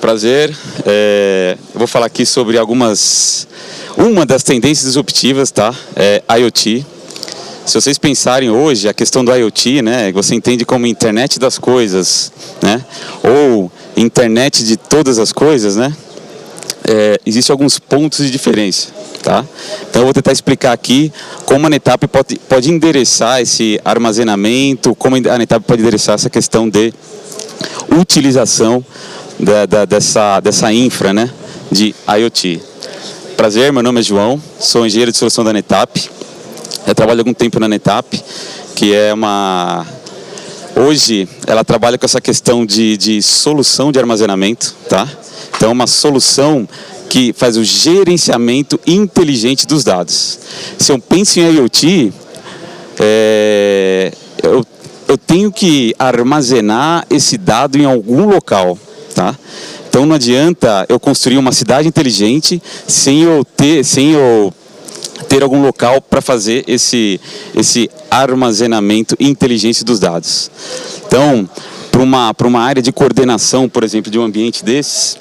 prazer. Eu vou falar aqui sobre uma das tendências disruptivas, tá? IoT. Se vocês pensarem hoje, a questão do IoT, né, você entende como internet das coisas, né, ou internet de todas as coisas, né, existem alguns pontos de diferença, tá? Então eu vou tentar explicar aqui como a NetApp pode endereçar esse armazenamento, como a NetApp pode endereçar essa questão de utilização dessa infra, né, de IoT. Prazer, meu nome é João, sou engenheiro de solução da NetApp. Eu trabalho há algum tempo na NetApp, que é hoje ela trabalha com essa questão de solução de armazenamento, tá? Então é uma solução que faz o gerenciamento inteligente dos dados. Se eu penso em IoT, eu tenho que armazenar esse dado em algum local, tá? Então não adianta eu construir uma cidade inteligente sem eu ter algum local para fazer esse armazenamento inteligente dos dados. Então, para uma área de coordenação, por exemplo, de um ambiente desses,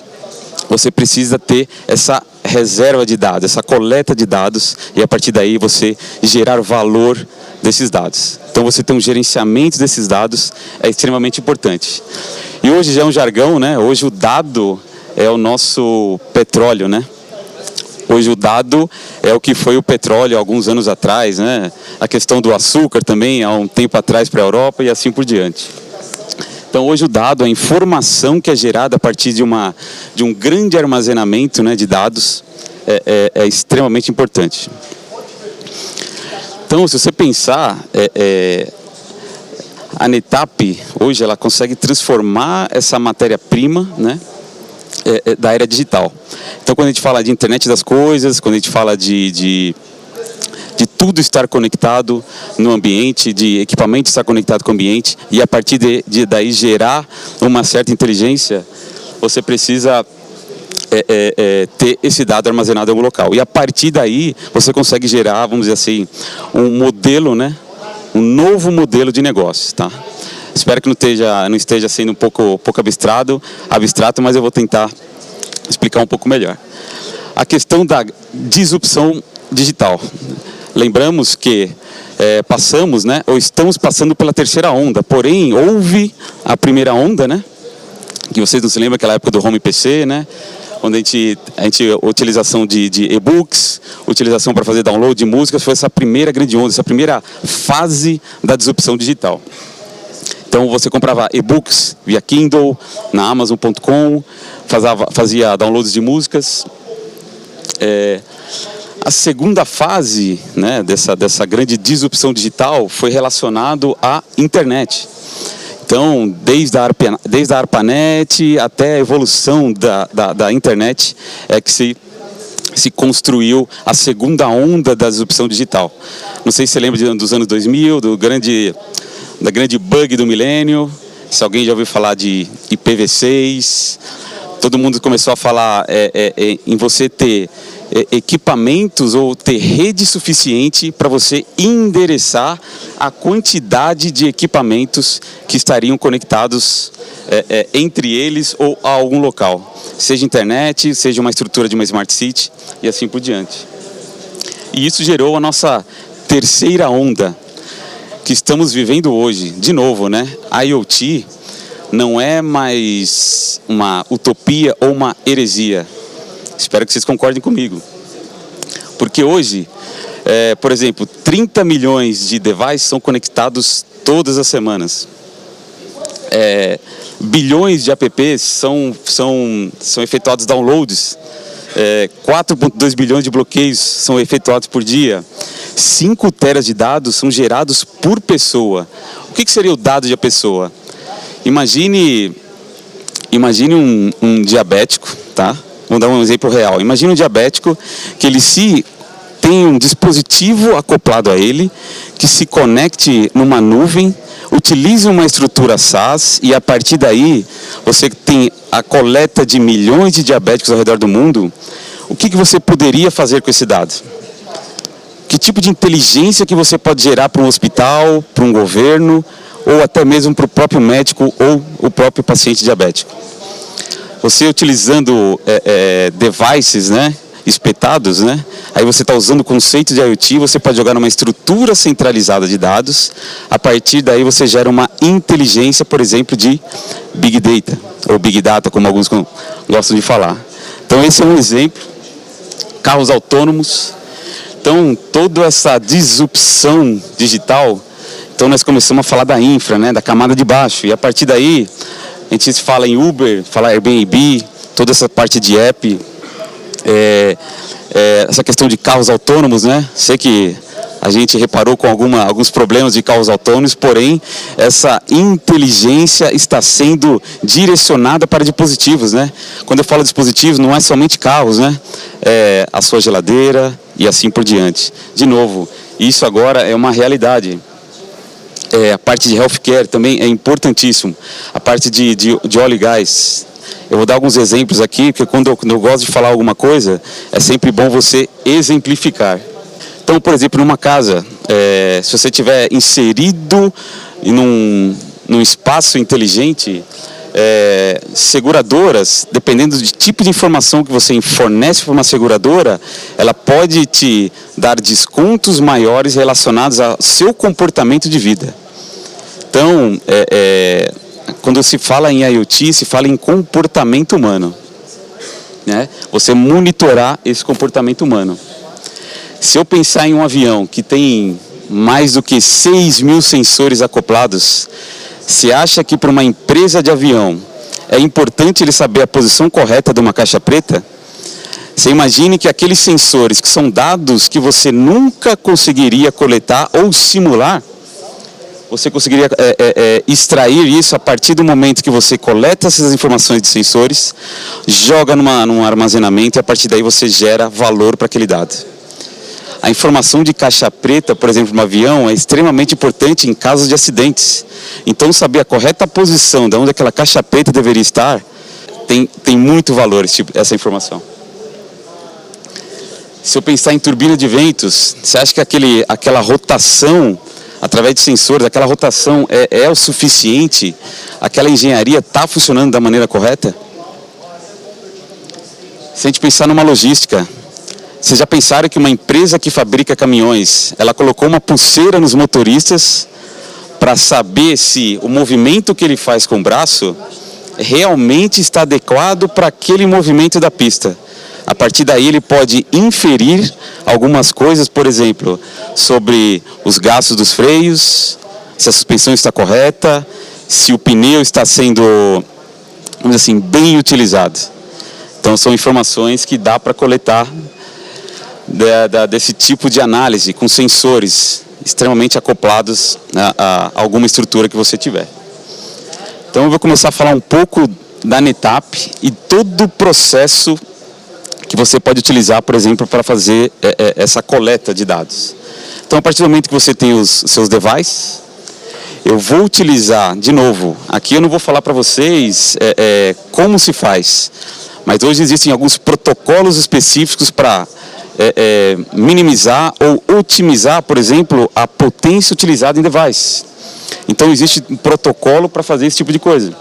você precisa ter essa reserva de dados, essa coleta de dados, e a partir daí você gerar valor desses dados. Então você ter um gerenciamento desses dados é extremamente importante. E hoje já é um jargão, né? Hoje o dado é o nosso petróleo, né? Hoje o dado é o que foi o petróleo há alguns anos atrás, né? A questão do açúcar também, há um tempo atrás para a Europa e assim por diante. Então hoje o dado, a informação que é gerada a partir de um grande armazenamento, né, de dados é extremamente importante. Então se você pensar, a NetApp hoje ela consegue transformar essa matéria-prima, né, da era digital. Então quando a gente fala de internet das coisas, quando a gente fala de tudo estar conectado no ambiente, de equipamento estar conectado com o ambiente, e a partir daí gerar uma certa inteligência, você precisa ter esse dado armazenado em algum local. E a partir daí você consegue gerar, vamos dizer assim, um modelo, né, um novo modelo de negócio, tá? Espero que não esteja sendo um pouco abstrato, mas eu vou tentar explicar um pouco melhor. A questão da disrupção digital. Lembramos que passamos, né, ou estamos passando pela terceira onda, porém houve a primeira onda, né, que vocês não se lembram, aquela época do home PC, né, onde a utilização de e-books, utilização para fazer download de músicas, foi essa primeira grande onda, essa primeira fase da disrupção digital. Então você comprava e-books via Kindle, na Amazon.com, fazia downloads de músicas. A segunda fase, né, dessa grande disrupção digital foi relacionado à internet. Então, desde a ARPANET até a evolução da internet é que se construiu a segunda onda da disrupção digital. Não sei se você lembra dos anos 2000, da grande bug do milênio, se alguém já ouviu falar de IPv6, todo mundo começou a falar em você ter equipamentos ou ter rede suficiente para você endereçar a quantidade de equipamentos que estariam conectados entre eles ou a algum local, seja internet, seja uma estrutura de uma Smart City e assim por diante. E isso gerou a nossa terceira onda, que estamos vivendo hoje. De novo, né? A IoT não é mais uma utopia ou uma heresia. Espero que vocês concordem comigo. Porque hoje, por exemplo, 30 milhões de devices são conectados todas as semanas. Bilhões de apps são efetuados downloads. 4,2 bilhões de bloqueios são efetuados por dia. 5 teras de dados são gerados por pessoa. O que seria o dado de a pessoa? Imagine um diabético, tá? Vamos dar um exemplo real. Imagine um diabético que ele tem um dispositivo acoplado a ele, que se conecte numa nuvem, utilize uma estrutura SaaS e a partir daí você tem a coleta de milhões de diabéticos ao redor do mundo. O que você poderia fazer com esse dado? Que tipo de inteligência que você pode gerar para um hospital, para um governo, ou até mesmo para o próprio médico ou o próprio paciente diabético? Você utilizando devices, né, espetados, né, aí você está usando o conceito de IoT, você pode jogar numa estrutura centralizada de dados, a partir daí você gera uma inteligência, por exemplo, de Big Data, ou Big Data, como alguns gostam de falar. Então esse é um exemplo, carros autônomos. Então toda essa disrupção digital, então nós começamos a falar da infra, né, da camada de baixo, e a partir daí a gente fala em Uber, fala Airbnb, toda essa parte de app, essa questão de carros autônomos, né? Sei que a gente reparou com alguns problemas de carros autônomos, porém essa inteligência está sendo direcionada para dispositivos, né? Quando eu falo dispositivos, não é somente carros, né? A sua geladeira e assim por diante. De novo, isso agora é uma realidade. A parte de healthcare também é importantíssimo. A parte de óleo e gás. Eu vou dar alguns exemplos aqui, porque quando eu gosto de falar alguma coisa, é sempre bom você exemplificar. Então, por exemplo, numa casa, se você tiver inserido num espaço inteligente, seguradoras, dependendo do tipo de informação que você fornece para uma seguradora, ela pode te dar descontos maiores relacionados ao seu comportamento de vida. Então, quando se fala em IoT, se fala em comportamento humano, né? Você monitorar esse comportamento humano. Se eu pensar em um avião que tem mais do que 6.000 sensores acoplados, você acha que para uma empresa de avião é importante ele saber a posição correta de uma caixa preta? Você imagine que aqueles sensores, que são dados que você nunca conseguiria coletar ou simular, você conseguiria extrair isso a partir do momento que você coleta essas informações de sensores, joga num armazenamento e a partir daí você gera valor para aquele dado. A informação de caixa preta, por exemplo, no avião, é extremamente importante em casos de acidentes. Então, saber a correta posição de onde aquela caixa preta deveria estar, tem muito valor essa informação. Se eu pensar em turbina de ventos, você acha que aquela rotação, através de sensores, aquela rotação é o suficiente? Aquela engenharia está funcionando da maneira correta? Se a gente pensar numa logística, vocês já pensaram que uma empresa que fabrica caminhões, ela colocou uma pulseira nos motoristas para saber se o movimento que ele faz com o braço realmente está adequado para aquele movimento da pista? A partir daí ele pode inferir algumas coisas, por exemplo, sobre os gastos dos freios, se a suspensão está correta, se o pneu está sendo, vamos dizer assim, bem utilizado. Então são informações que dá para coletar desse tipo de análise com sensores extremamente acoplados a alguma estrutura que você tiver. Então eu vou começar a falar um pouco da NetApp e todo o processo que você pode utilizar, por exemplo, para fazer essa coleta de dados. Então, a partir do momento que você tem os seus devices, eu vou utilizar, de novo, aqui eu não vou falar para vocês como se faz, mas hoje existem alguns protocolos específicos para minimizar ou otimizar, por exemplo, a potência utilizada em device. Então, existe um protocolo para fazer esse tipo de coisa.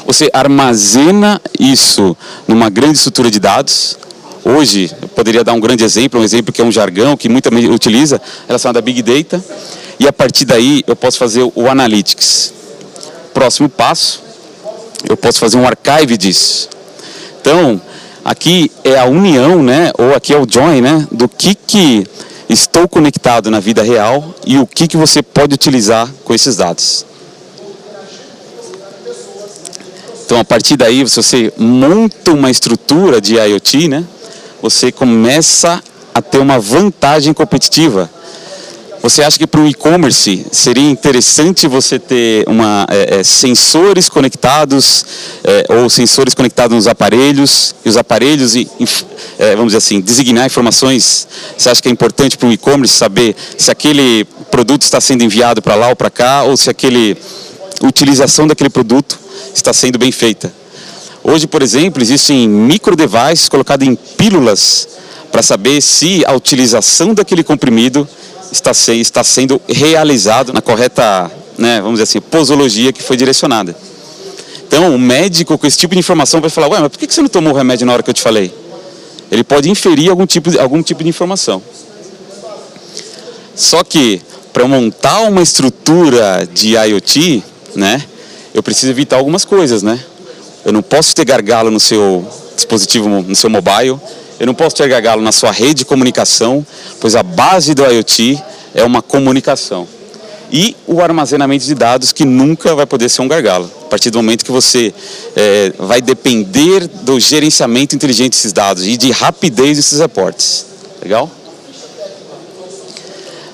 Você armazena isso numa grande estrutura de dados. Hoje, eu poderia dar um grande exemplo, um exemplo que é um jargão que muita gente utiliza, relacionado a Big Data, e a partir daí eu posso fazer o Analytics. Próximo passo, eu posso fazer um archive disso. Então, aqui é a união, né, ou aqui é o join, né, do que estou conectado na vida real e o que você pode utilizar com esses dados. Então, a partir daí, se você monta uma estrutura de IoT, né, você começa a ter uma vantagem competitiva. Você acha que para o e-commerce seria interessante você ter sensores conectados ou sensores conectados nos aparelhos, e os aparelhos, vamos dizer assim, designar informações? Você acha que é importante para o e-commerce saber se aquele produto está sendo enviado para lá ou para cá, ou se a utilização daquele produto está sendo bem feita? Hoje, por exemplo, existem micro devices colocados em pílulas para saber se a utilização daquele comprimido está sendo realizado na correta, né, vamos dizer assim, posologia que foi direcionada. Então, o médico com esse tipo de informação vai falar, ué, mas por que você não tomou o remédio na hora que eu te falei? Ele pode inferir algum tipo de informação. Só que, para montar uma estrutura de IoT, né, eu preciso evitar algumas coisas, né? Eu não posso ter gargalo no seu dispositivo, no seu mobile, eu não posso ter gargalo na sua rede de comunicação, pois a base do IoT é uma comunicação. E o armazenamento de dados, que nunca vai poder ser um gargalo. A partir do momento que você vai depender do gerenciamento inteligente desses dados e de rapidez desses reportes. Legal?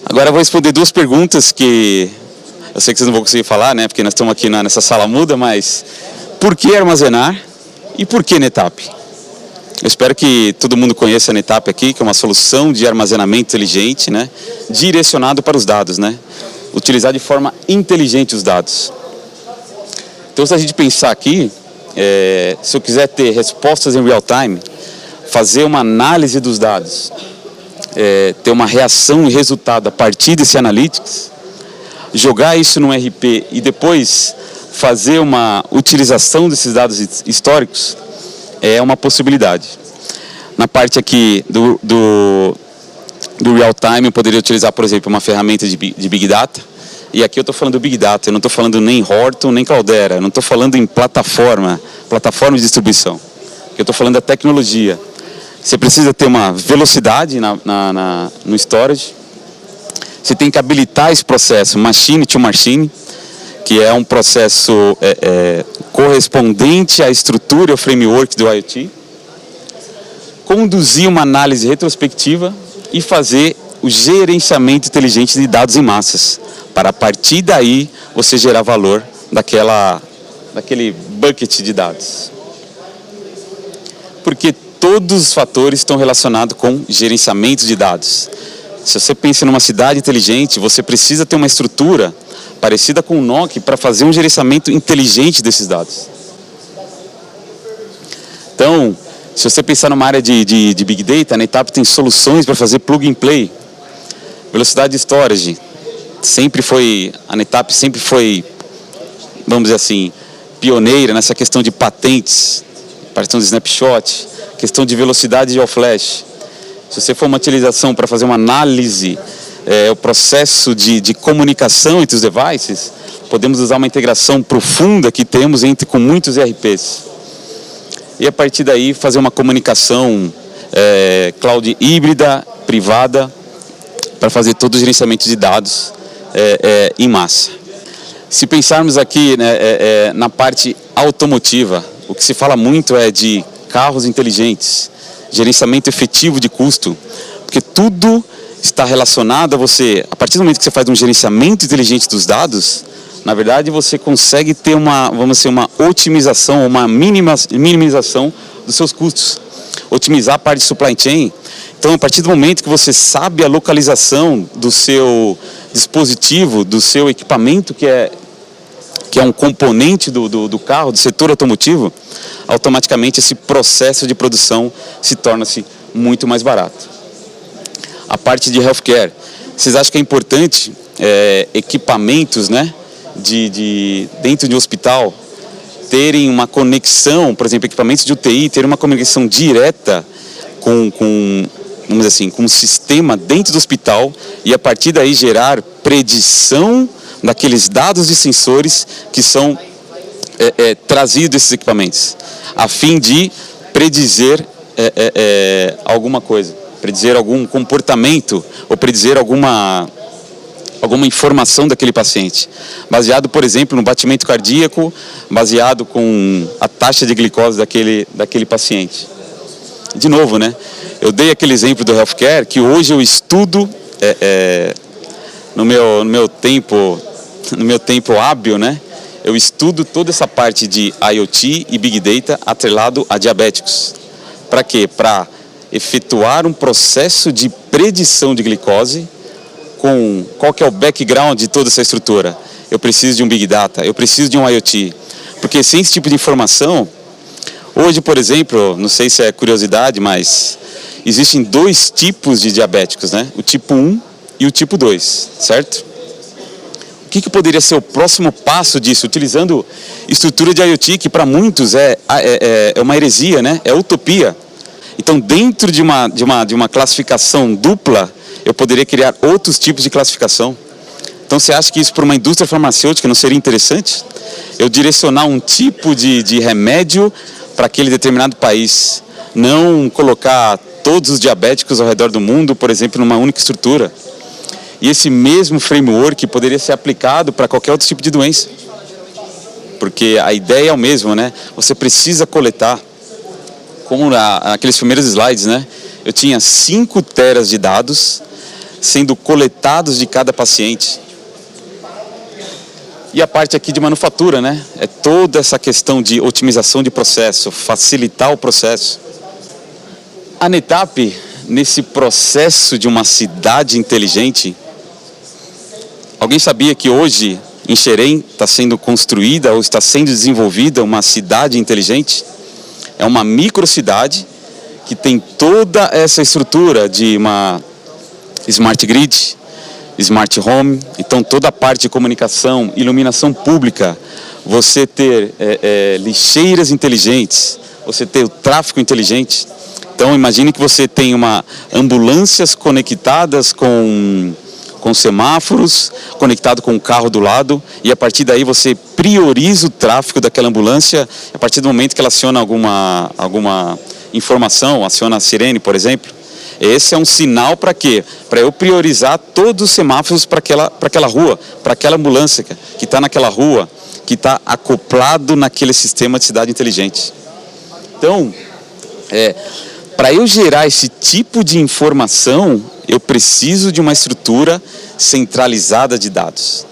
Agora eu vou responder duas perguntas que eu sei que vocês não vão conseguir falar, né? Porque nós estamos aqui nessa sala muda, mas por que armazenar e por que NetApp? Eu espero que todo mundo conheça a NetApp aqui, que é uma solução de armazenamento inteligente, né? Direcionado para os dados, né? Utilizar de forma inteligente os dados. Então, se a gente pensar aqui, se eu quiser ter respostas em real time, fazer uma análise dos dados, ter uma reação e resultado a partir desse analytics, jogar isso no RP e depois fazer uma utilização desses dados históricos, é uma possibilidade. Na parte aqui do real time, eu poderia utilizar, por exemplo, uma ferramenta de Big Data. E aqui eu estou falando do Big Data, eu não estou falando nem Horton, nem Cloudera, eu não estou falando em plataforma de distribuição. Eu estou falando da tecnologia. Você precisa ter uma velocidade no storage. Você tem que habilitar esse processo machine to machine, que é um processo correspondente à estrutura e ao framework do IoT. Conduzir uma análise retrospectiva e fazer o gerenciamento inteligente de dados em massas, para a partir daí você gerar valor daquele bucket de dados. Porque todos os fatores estão relacionados com gerenciamento de dados. Se você pensa numa cidade inteligente, você precisa ter uma estrutura parecida com o NOC para fazer um gerenciamento inteligente desses dados. Então, se você pensar numa área de Big Data, a NetApp tem soluções para fazer plug and play. Velocidade de storage. A NetApp sempre foi, vamos dizer assim, pioneira nessa questão de patentes, questão de snapshot, questão de velocidade de all-flash. Se você for uma utilização para fazer uma análise, o processo de comunicação entre os devices, podemos usar uma integração profunda que temos com muitos ERPs. E a partir daí fazer uma comunicação cloud híbrida, privada, para fazer todo o gerenciamento de dados em massa. Se pensarmos aqui na parte automotiva, o que se fala muito é de carros inteligentes, gerenciamento efetivo de custo, porque tudo está relacionado a você. A partir do momento que você faz um gerenciamento inteligente dos dados, na verdade você consegue ter uma otimização, uma minimização dos seus custos, otimizar a parte de supply chain. Então, a partir do momento que você sabe a localização do seu dispositivo, do seu equipamento, que é um componente do carro, do setor automotivo, automaticamente esse processo de produção se torna-se muito mais barato. A parte de healthcare, vocês acham que é importante equipamentos, né, dentro de um hospital terem uma conexão, por exemplo, equipamentos de UTI terem uma conexão direta com vamos dizer assim, com um sistema dentro do hospital e a partir daí gerar predição daqueles dados de sensores que são trazidos desses equipamentos, a fim de predizer alguma coisa, predizer algum comportamento ou predizer alguma informação daquele paciente, baseado, por exemplo, no batimento cardíaco, baseado com a taxa de glicose daquele paciente. De novo, né? Eu dei aquele exemplo do healthcare que hoje eu estudo no meu tempo hábil, né? Eu estudo toda essa parte de IoT e Big Data atrelado a diabéticos. Para quê? Para efetuar um processo de predição de glicose com qual que é o background de toda essa estrutura. Eu preciso de um Big Data, eu preciso de um IoT. Porque sem esse tipo de informação, hoje, por exemplo, não sei se é curiosidade, mas existem dois tipos de diabéticos, né? O tipo 1 e o tipo 2, certo? O que poderia ser o próximo passo disso, utilizando estrutura de IoT, que para muitos é uma heresia, né? É utopia. Então, dentro de uma classificação dupla, eu poderia criar outros tipos de classificação. Então, você acha que isso para uma indústria farmacêutica não seria interessante? Eu direcionar um tipo de remédio para aquele determinado país, não colocar todos os diabéticos ao redor do mundo, por exemplo, numa única estrutura. E esse mesmo framework poderia ser aplicado para qualquer outro tipo de doença. Porque a ideia é o mesmo, né? Você precisa coletar, como naqueles primeiros slides, né? Eu tinha 5 teras de dados sendo coletados de cada paciente. E a parte aqui de manufatura, né? É toda essa questão de otimização de processo, facilitar o processo. A NETAP, nesse processo de uma cidade inteligente, alguém sabia que hoje em Xerém está sendo construída ou está sendo desenvolvida uma cidade inteligente? É uma microcidade que tem toda essa estrutura de uma smart grid, smart home, então toda a parte de comunicação, iluminação pública, você ter lixeiras inteligentes, você ter o tráfego inteligente. Então imagine que você tem ambulâncias conectadas com semáforos, conectado com o carro do lado, e a partir daí você prioriza o tráfego daquela ambulância, a partir do momento que ela aciona alguma informação, aciona a sirene, por exemplo. Esse é um sinal para quê? Para eu priorizar todos os semáforos para aquela rua, para aquela ambulância que está naquela rua, que está acoplado naquele sistema de cidade inteligente. Então, para eu gerar esse tipo de informação, eu preciso de uma estrutura centralizada de dados.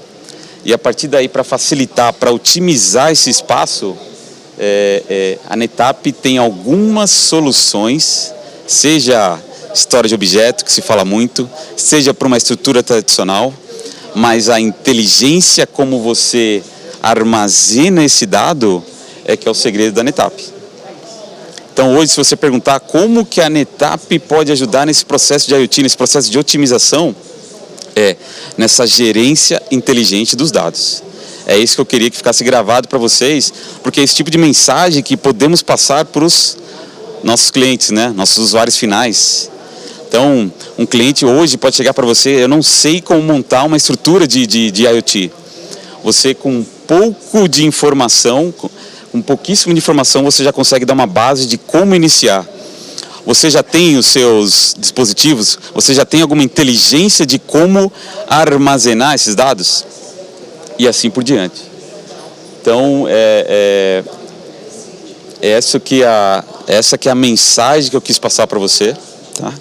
E a partir daí, para facilitar, para otimizar esse espaço, a NETAP tem algumas soluções, seja história de objeto, que se fala muito, seja para uma estrutura tradicional, mas a inteligência como você armazena esse dado que é o segredo da NETAP. Então hoje, se você perguntar como que a NETAP pode ajudar nesse processo de IoT, nesse processo de otimização, nessa gerência inteligente dos dados. É isso que eu queria que ficasse gravado para vocês, porque é esse tipo de mensagem que podemos passar para os nossos clientes, né? Nossos usuários finais. Então, um cliente hoje pode chegar para você, eu não sei como montar uma estrutura de IoT. Você com um pouco de informação, com pouquíssimo de informação, você já consegue dar uma base de como iniciar. Você já tem os seus dispositivos, você já tem alguma inteligência de como armazenar esses dados? E assim por diante. Então, essa que é a mensagem que eu quis passar para você. Tá?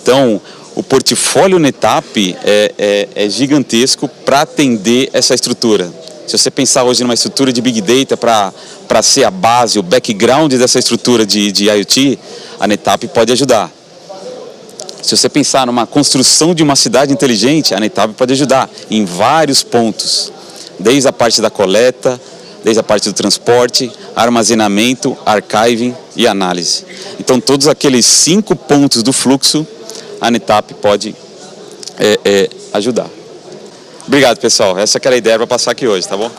Então, o portfólio NETAP é gigantesco para atender essa estrutura. Se você pensar hoje numa estrutura de Big Data para ser a base, o background dessa estrutura de IoT, a NETAP pode ajudar. Se você pensar numa construção de uma cidade inteligente, a NETAP pode ajudar em vários pontos. Desde a parte da coleta, desde a parte do transporte, armazenamento, archiving e análise. Então, todos aqueles 5 pontos do fluxo, a NETAP pode ajudar. Obrigado, pessoal. Essa que era a ideia para passar aqui hoje, tá bom?